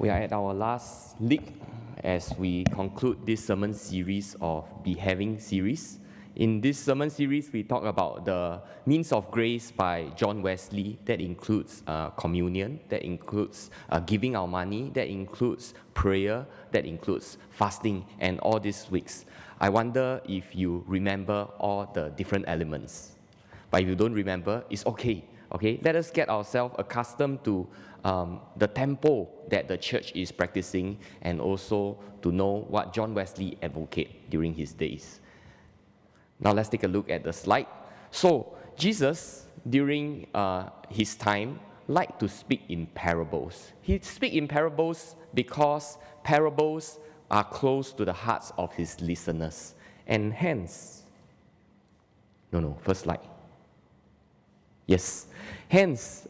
We are at our last week as we conclude this sermon series of Be Having series. In this sermon series, we talk about the means of grace by John Wesley. That includes communion, that includes giving our money, that includes prayer, that includes fasting, and all these weeks. I wonder if you remember all the different elements. But if you don't remember, it's okay. Okay, let us get ourselves accustomed to the tempo that the church is practicing, and also to know what John Wesley advocated during his days. Now let's take a look at the slide. So Jesus, during his time, liked to speak in parables. He speak in parables because parables are close to the hearts of his listeners, and hence, first slide. Yes, hence,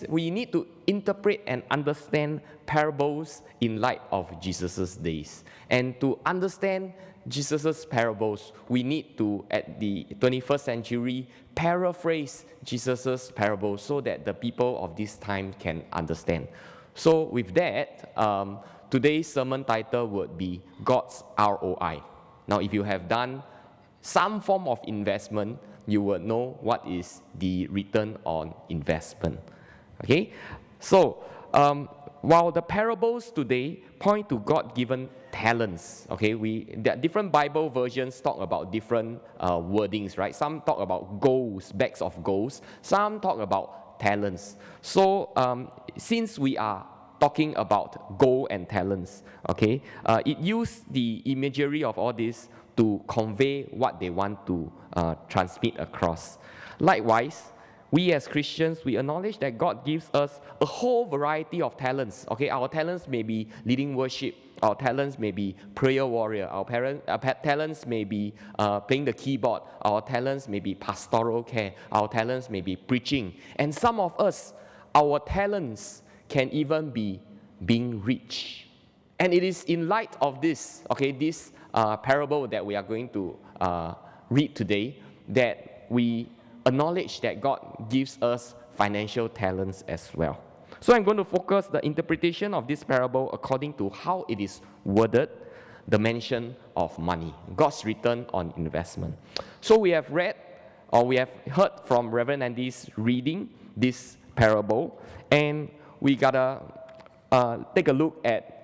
we need to interpret and understand parables in light of Jesus' days. And to understand Jesus' parables, we need to, at the 21st century, paraphrase Jesus' parables so that the people of this time can understand. So with that, today's sermon title would be God's ROI. Now, if you have done some form of investment, you will know what is the return on investment. Okay? So, while the parables today point to God-given talents, okay, there are different Bible versions talk about different wordings, right? Some talk about goals, bags of goals. Some talk about talents. So, since we are talking about gold and talents, okay, it used the imagery of all this to convey what they want to transmit across. Likewise, we as Christians, we acknowledge that God gives us a whole variety of talents. Okay, our talents may be leading worship, our talents may be prayer warrior, our talents may be playing the keyboard, our talents may be pastoral care, our talents may be preaching, and some of us, our talents can even be being rich. And it is in light of this, okay, this parable that we are going to read today, that we acknowledge that God gives us financial talents as well. So I'm going to focus the interpretation of this parable according to how it is worded, the mention of money, God's return on investment. So we have read, or we have heard from Reverend Andy's reading this parable, and we gotta take a look at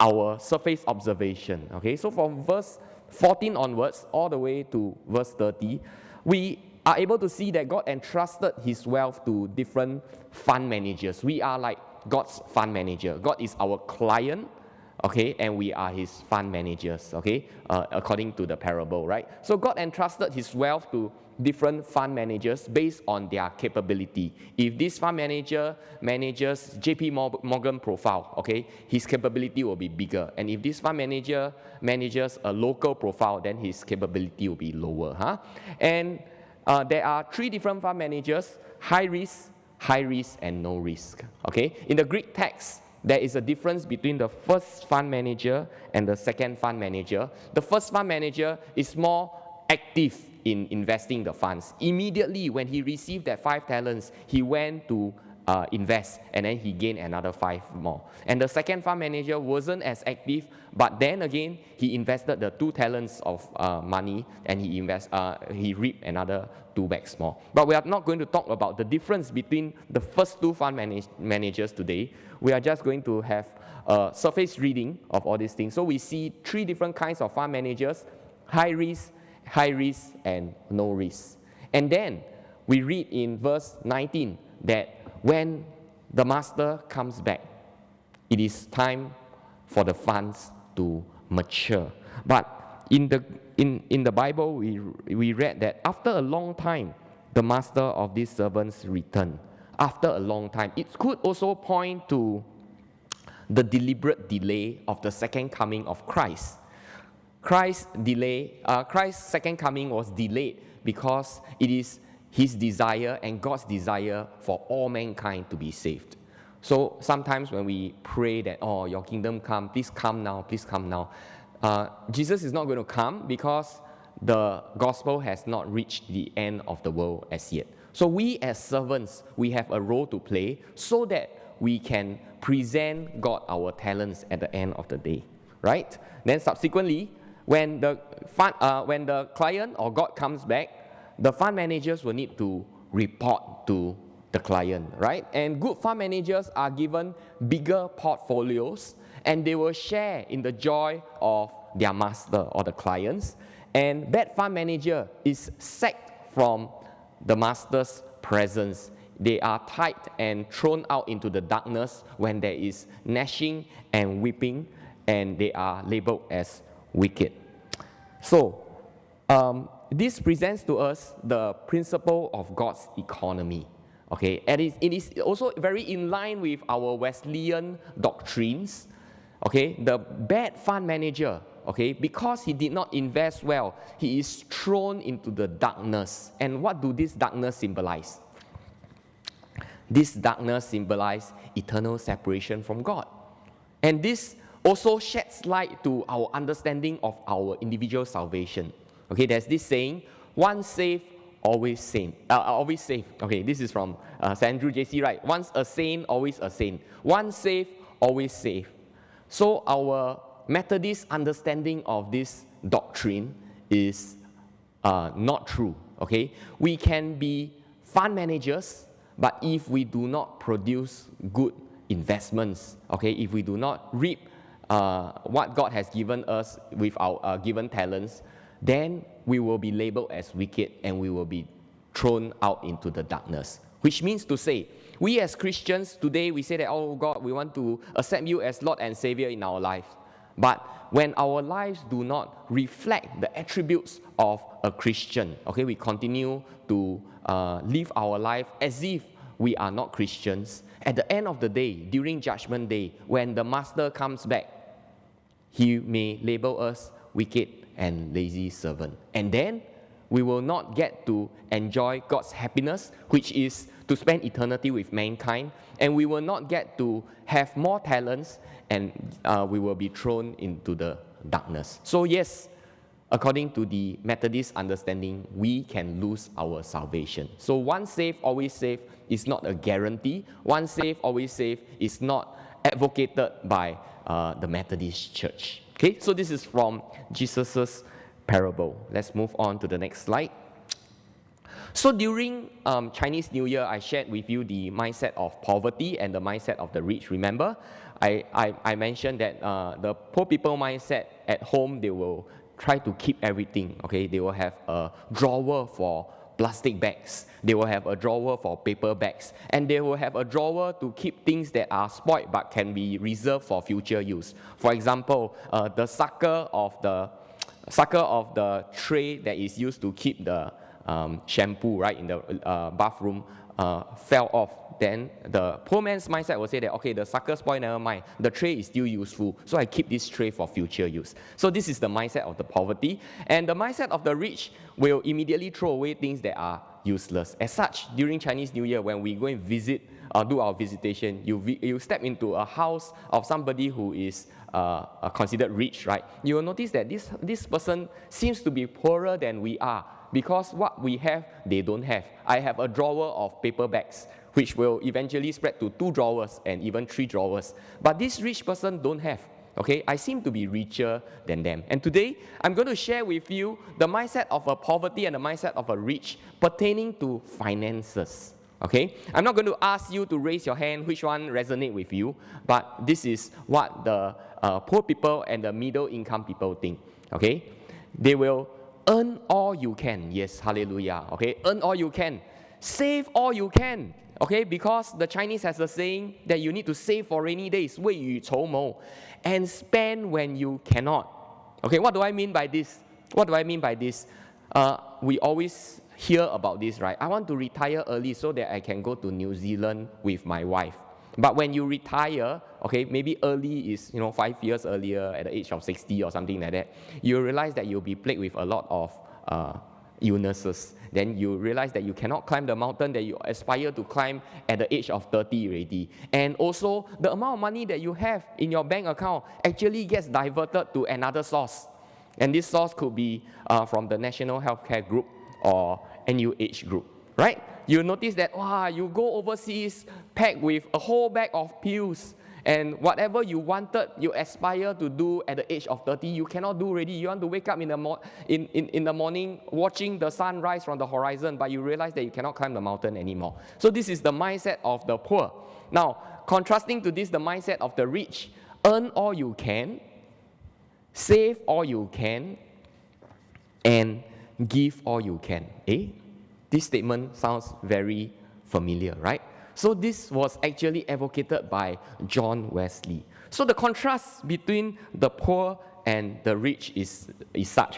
our surface observation. Okay, so from verse 14 onwards, all the way to verse 30, we are able to see that God entrusted his wealth to different fund managers. We are like God's fund manager. God is our client, okay, and we are his fund managers, okay, according to the parable, right? So God entrusted his wealth to different fund managers based on their capability. If this fund manager manages JP Morgan profile, okay, his capability will be bigger. And if this fund manager manages a local profile, then his capability will be lower. And there are three different fund managers: high risk, and no risk. Okay, in the Greek text, there is a difference between the first fund manager and the second fund manager. The first fund manager is more active in investing the funds. Immediately when he received that 5 talents, he went to invest, and then he gained another 5 more. And the second fund manager wasn't as active, but then again, he invested the 2 talents of money, and he reaped another 2 bags more. But we are not going to talk about the difference between the first 2 fund managers today. We are just going to have a surface reading of all these things. So we see 3 different kinds of fund managers: high risk, and no risk. And then we read in verse 19 that when the master comes back, it is time for the funds to mature. But in the Bible, we read that after a long time, the master of these servants returned. After a long time. It could also point to the deliberate delay of the second coming of Christ. Christ's second coming was delayed because it is his desire and God's desire for all mankind to be saved. So sometimes when we pray that, oh, your kingdom come, please come now, please come now. Jesus is not going to come because the gospel has not reached the end of the world as yet. So we as servants, we have a role to play so that we can present God our talents at the end of the day, right? Then subsequently, when the client or God comes back, the fund managers will need to report to the client, right? And good fund managers are given bigger portfolios, and they will share in the joy of their master or the clients. And bad fund manager is sacked from the master's presence. They are tied and thrown out into the darkness when there is gnashing and weeping, and they are labeled as wicked. So, this presents to us the principle of God's economy. Okay, and it is also very in line with our Wesleyan doctrines. Okay, the bad fund manager, okay, because he did not invest well, he is thrown into the darkness. And what do this darkness symbolize? This darkness symbolizes eternal separation from God. And this also sheds light to our understanding of our individual salvation. Okay, there's this saying, once saved, always saint. Always saved. Okay, this is from St. Andrew JC, right? Once a saint, always a saint. Once saved, always saved. So our Methodist understanding of this doctrine is not true. Okay, we can be fund managers, but if we do not produce good investments, okay, if we do not reap what God has given us with our given talents, then we will be labeled as wicked and we will be thrown out into the darkness. Which means to say, we as Christians today, we say that, oh God, we want to accept you as Lord and Savior in our lives. But when our lives do not reflect the attributes of a Christian, okay, we continue to live our life as if we are not Christians. At the end of the day, during Judgment Day, when the Master comes back, he may label us wicked and lazy servant. And then we will not get to enjoy God's happiness, which is to spend eternity with mankind. And we will not get to have more talents, and we will be thrown into the darkness. So yes, according to the Methodist understanding, we can lose our salvation. So once saved, always saved is not a guarantee. Once saved, always saved is not advocated by the Methodist Church. Okay, so this is from Jesus' parable. Let's move on to the next slide. So during Chinese New Year, I shared with you the mindset of poverty and the mindset of the rich. Remember, I mentioned that the poor people mindset at home, they will try to keep everything. Okay, they will have a drawer for plastic bags. They will have a drawer for paper bags. And they will have a drawer to keep things that are spoiled but can be reserved for future use. For example, the sucker of the tray that is used to keep the shampoo, right, in the bathroom fell off. Then the poor man's mindset will say that, okay, the sucker spoiled, never mind. The tray is still useful, so I keep this tray for future use. So this is the mindset of the poverty. And the mindset of the rich will immediately throw away things that are useless. As such, during Chinese New Year, when we go and visit, do our visitation, you step into a house of somebody who is considered rich, right? You will notice that this person seems to be poorer than we are, because what we have, they don't have. I have a drawer of paper bags, which will eventually spread to 2 drawers and even 3 drawers. But this rich person don't have. Okay, I seem to be richer than them. And today, I'm going to share with you the mindset of a poverty and the mindset of a rich pertaining to finances. Okay, I'm not going to ask you to raise your hand which one resonate with you, but this is what the poor people and the middle income people think. Okay, they will earn all you can. Yes, hallelujah. Okay, earn all you can. Save all you can. Okay, because the Chinese has a saying that you need to save for rainy days, 未雨绸缪, and spend when you cannot. Okay, what do I mean by this? What do I mean by this? We always hear about this, right? I want to retire early so that I can go to New Zealand with my wife. But when you retire, okay, maybe early is 5 years earlier, at the age of 60 or something like that, you realize that you'll be plagued with a lot of illnesses. Then you realize that you cannot climb the mountain that you aspire to climb at the age of 30 already. And also, the amount of money that you have in your bank account actually gets diverted to another source. And this source could be from the National Healthcare Group or NUH Group, right? You notice that, wow, you go overseas packed with a whole bag of pills, and whatever you wanted, you aspire to do at the age of 30, you cannot do already. You want to wake up in the morning watching the sun rise from the horizon, but you realize that you cannot climb the mountain anymore. So this is the mindset of the poor. Now, contrasting to this, the mindset of the rich: earn all you can, save all you can, and give all you can. This statement sounds very familiar, right? So this was actually advocated by John Wesley. So the contrast between the poor and the rich is such.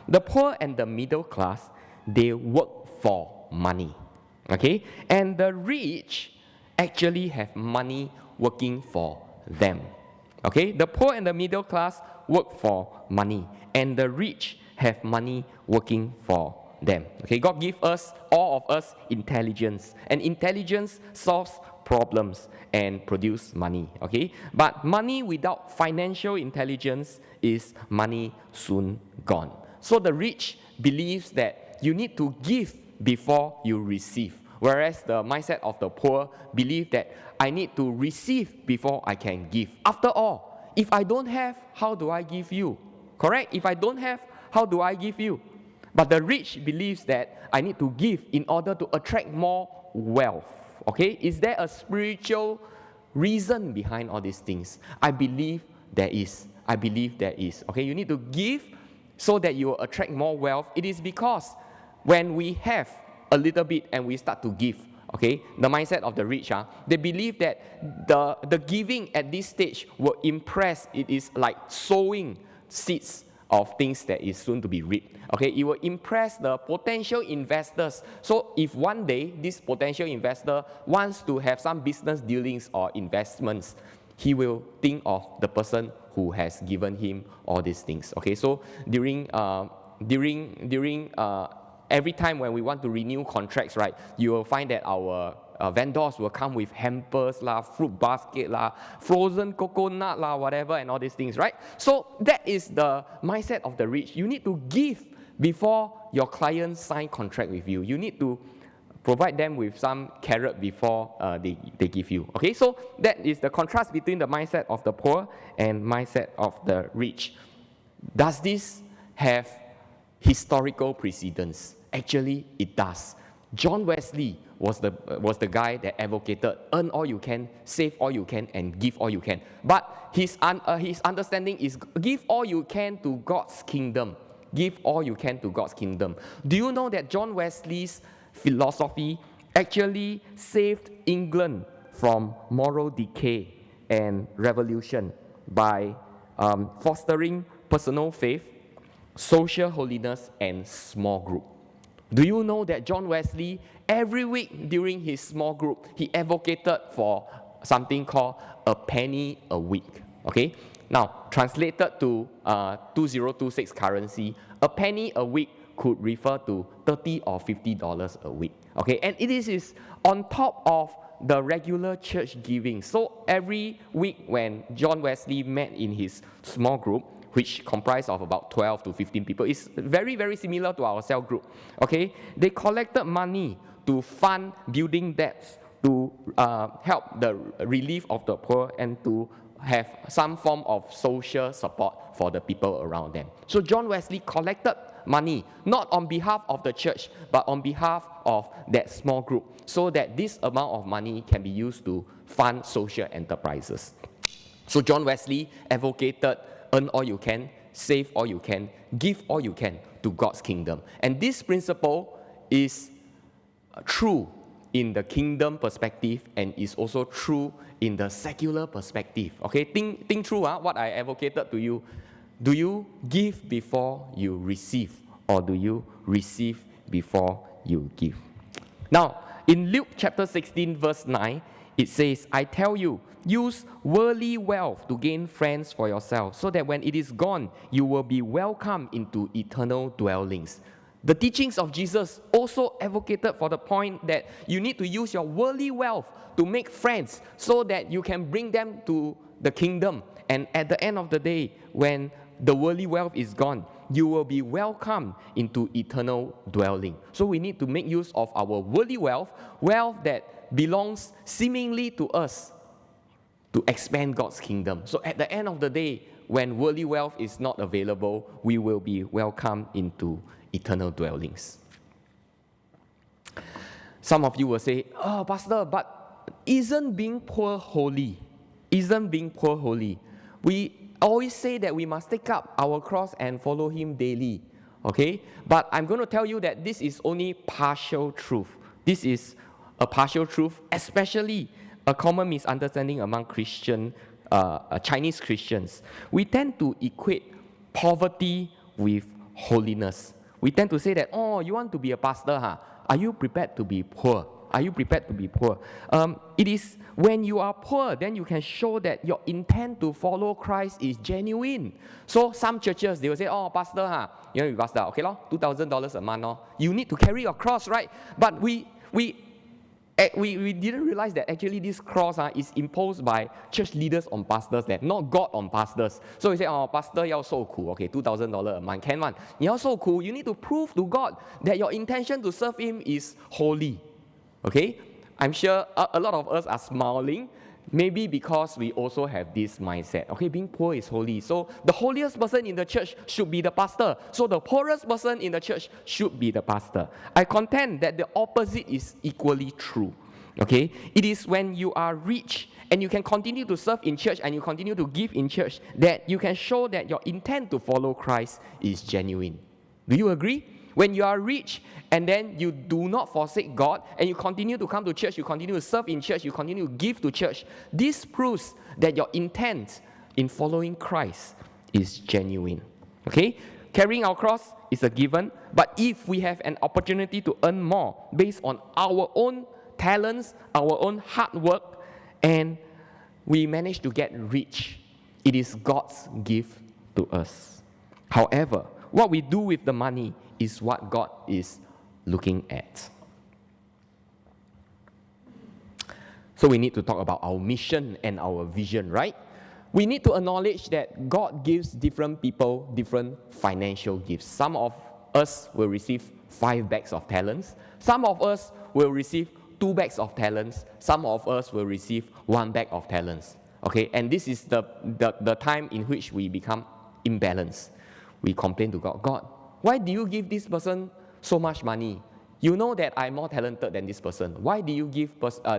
The poor and the middle class, they work for money. Okay? And the rich actually have money working for them. Okay? The poor and the middle class work for money, and the rich have money working for them. Okay, God give us, all of us, intelligence, and intelligence solves problems and produce money. Okay, but money without financial intelligence is money soon gone. So the rich believes that you need to give before you receive, whereas the mindset of the poor believe that I need to receive before I can give. After all, if I don't have, how do I give you? Correct? If I don't have, how do I give you? But the rich believes that I need to give in order to attract more wealth. Okay? Is there a spiritual reason behind all these things? I believe there is. Okay? You need to give so that you will attract more wealth. It is because when we have a little bit and we start to give, okay, the mindset of the rich, they believe that the giving at this stage will impress. It is like sowing seeds of things that is soon to be reaped. Okay, it will impress the potential investors. So if one day this potential investor wants to have some business dealings or investments, he will think of the person who has given him all these things. Okay, so during every time when we want to renew contracts, right, you will find that our vendors will come with hampers lah, fruit basket lah, frozen coconut lah, whatever, and all these things, right? So that is the mindset of the rich. You need to give before your clients sign contract with you. You need to provide them with some carrot before they give you. Okay, so that is the contrast between the mindset of the poor and mindset of the rich. Does this have historical precedence? Actually, it does. John Wesley was the guy that advocated earn all you can, save all you can, and give all you can. But his understanding is give all you can to God's kingdom. Give all you can to God's kingdom. Do you know that John Wesley's philosophy actually saved England from moral decay and revolution by fostering personal faith, social holiness, and small group? Do you know that John Wesley, every week during his small group, he advocated for something called a penny a week? Okay? Now, translated to 2026 currency, a penny a week could refer to $30 or $50 a week. Okay? And it is on top of the regular church giving. So every week when John Wesley met in his small group, which comprised of about 12 to 15 people, is very, very similar to our cell group. Okay, they collected money to fund building debts, to help the relief of the poor, and to have some form of social support for the people around them. So John Wesley collected money, not on behalf of the church, but on behalf of that small group, so that this amount of money can be used to fund social enterprises. So John Wesley advocated earn all you can, save all you can, give all you can to God's kingdom. And this principle is true in the kingdom perspective and is also true in the secular perspective. Okay, think through what I advocated to you. Do you give before you receive, or do you receive before you give? Now, in Luke chapter 16, verse 9, it says, I tell you, use worldly wealth to gain friends for yourself, so that when it is gone, you will be welcomed into eternal dwellings. The teachings of Jesus also advocated for the point that you need to use your worldly wealth to make friends so that you can bring them to the kingdom. And at the end of the day, when the worldly wealth is gone, you will be welcomed into eternal dwelling. So we need to make use of our worldly wealth that belongs seemingly to us, to expand God's kingdom. So at the end of the day, when worldly wealth is not available, we will be welcomed into eternal dwellings. Some of you will say, "Oh, Pastor, but isn't being poor holy? Isn't being poor holy? We always say that we must take up our cross and follow Him daily." Okay? But I'm going to tell you that this is only partial truth. This is a partial truth, especially a common misunderstanding among Chinese Christians. We tend to equate poverty with holiness. We tend to say that, "Oh, you want to be a pastor, huh? Are you prepared to be poor? Are you prepared to be poor?" It is when you are poor, then you can show that your intent to follow Christ is genuine. So some churches, they will say, "Oh, pastor, you want to be pastor? Okay, $2,000 a month. You need to carry your cross, right?" But we didn't realize that actually this cross is imposed by church leaders on pastors, that not God on pastors. So we say, "Oh, pastor 要受苦, okay, $2,000 a month, can one. 你要受苦, you need to prove to God that your intention to serve Him is holy." Okay? I'm sure a lot of us are smiling, maybe because we also have this mindset. Okay, being poor is holy. So the holiest person in the church should be the pastor. So the poorest person in the church should be the pastor. I contend that the opposite is equally true. Okay? It is when you are rich and you can continue to serve in church and you continue to give in church that you can show that your intent to follow Christ is genuine. Do you agree? When you are rich and then you do not forsake God and you continue to come to church, you continue to serve in church, you continue to give to church, this proves that your intent in following Christ is genuine. Okay? Carrying our cross is a given, but if we have an opportunity to earn more based on our own talents, our own hard work, and we manage to get rich, it is God's gift to us. However, what we do with the money is what God is looking at. So we need to talk about our mission and our vision, right? We need to acknowledge that God gives different people different financial gifts. Some of us will receive 5 bags of talents. Some of us will receive 2 bags of talents. Some of us will receive 1 bag of talents. Okay, and this is the time in which we become imbalanced. We complain to God, "God, why do you give this person so much money? You know that I'm more talented than this person. Why do you give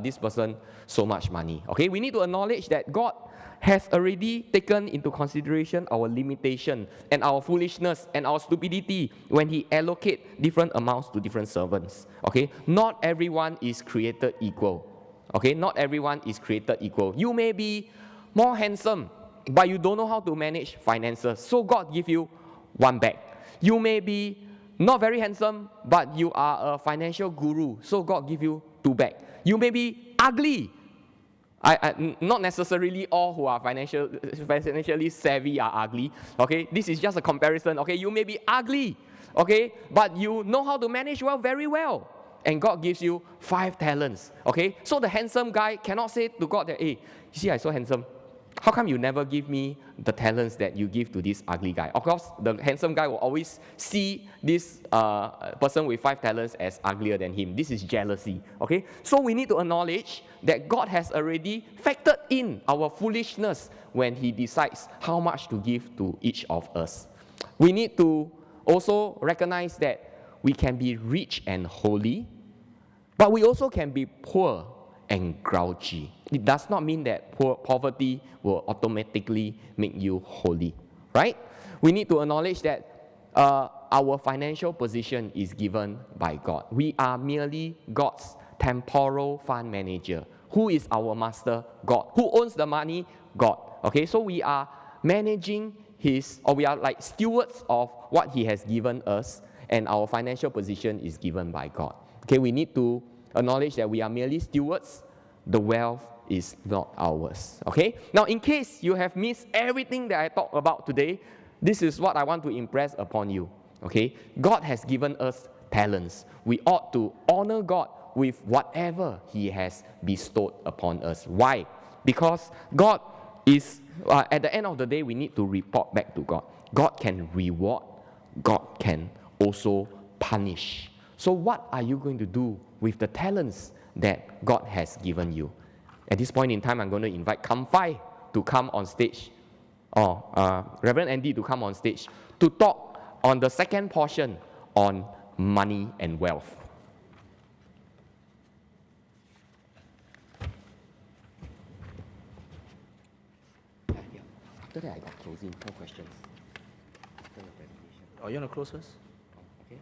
this person so much money?" Okay, we need to acknowledge that God has already taken into consideration our limitation and our foolishness and our stupidity when He allocates different amounts to different servants. Okay, not everyone is created equal. Okay, not everyone is created equal. You may be more handsome, but you don't know how to manage finances. So God give you 1 bag. You may be not very handsome, but you are a financial guru. So God give you 2 bags. You may be ugly. Not necessarily all who are financially savvy are ugly. Okay, this is just a comparison. Okay, you may be ugly. Okay, but you know how to manage well, very well. And God gives you 5 talents. Okay, so the handsome guy cannot say to God that, "Hey, you see, I'm so handsome. How come you never give me the talents that you give to this ugly guy?" Of course, the handsome guy will always see this person with 5 talents as uglier than him. This is jealousy. Okay? So we need to acknowledge that God has already factored in our foolishness when He decides how much to give to each of us. We need to also recognize that we can be rich and holy, but we also can be poor and grouchy. It does not mean that poverty will automatically make you holy, right? We need to acknowledge that our financial position is given by God. We are merely God's temporal fund manager. Who is our master? God. Who owns the money? God. Okay, so we are managing we are like stewards of what He has given us, and our financial position is given by God. Okay, we need to acknowledge that we are merely stewards. The wealth is not ours. Okay? Now, in case you have missed everything that I talked about today, this is what I want to impress upon you. Okay? God has given us talents. We ought to honor God with whatever He has bestowed upon us. Why? Because God is, at the end of the day, we need to report back to God. God can reward God can also punish. So what are you going to do with the talents that God has given you? At this point in time, I'm going to invite Kamphai to come on stage, or Reverend Andy to come on stage to talk on the second portion on money and wealth. After that, I got closing 4 questions. After the presentation. Oh, you want to close first? Okay.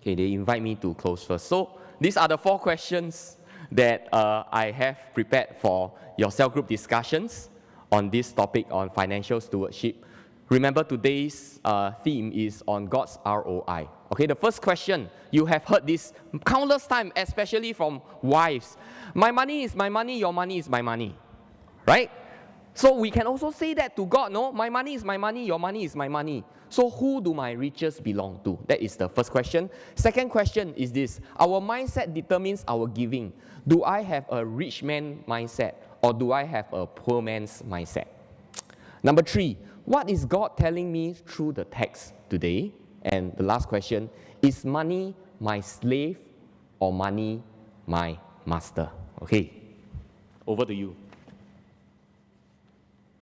Okay, they invite me to close first. So these are the 4 questions that I have prepared for your cell group discussions on this topic on financial stewardship. Remember, today's theme is on God's ROI. Okay, the first question, you have heard this countless times, especially from wives. My money is my money, your money is my money. Right? So we can also say that to God, no? My money is my money, your money is my money. So who do my riches belong to? That is the first question. Second question is this: our mindset determines our giving. Do I have a rich man mindset or do I have a poor man's mindset? Number 3, what is God telling me through the text today? And the last question, is money my slave or money my master? Okay, over to you.